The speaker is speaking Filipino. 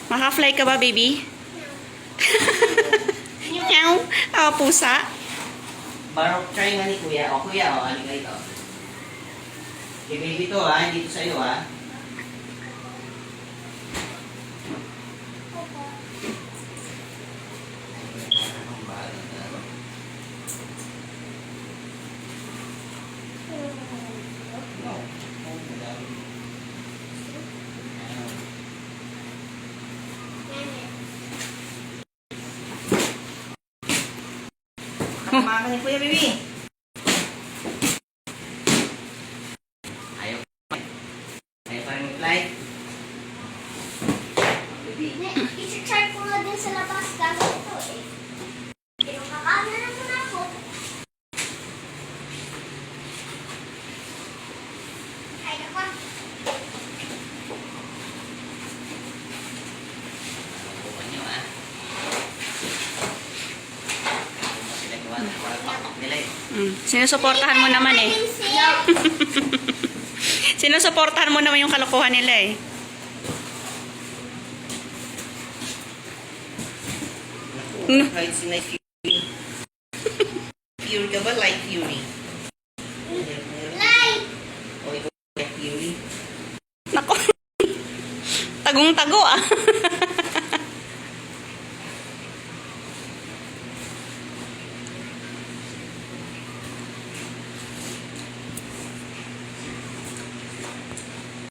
Maka-fly ka ba, baby? Meow. Oh, pusa. Barok try nga ni kuya. O kuya, o. Ano ka ito? Okay, baby to ha. Hindi to sa'yo ha. Nakamakan ni kuya, baby. Ayaw. Ayaw pa rin mag-fly. Baby. I-charge ko nga din sa labas gamit ito eh. Pero kakaano na muna ako. Ay, ako. Bukan nyo ha. Pinagawa na para pakpak nila eh. Sinusuportahan mo naman eh. Sinusuportahan mo naman yung kalokohan nila eh. Kahit si Night Fury. Fury ka ba? Light Fury? Light! O ikaw Light Fury? Nako. Tagong-tago ah.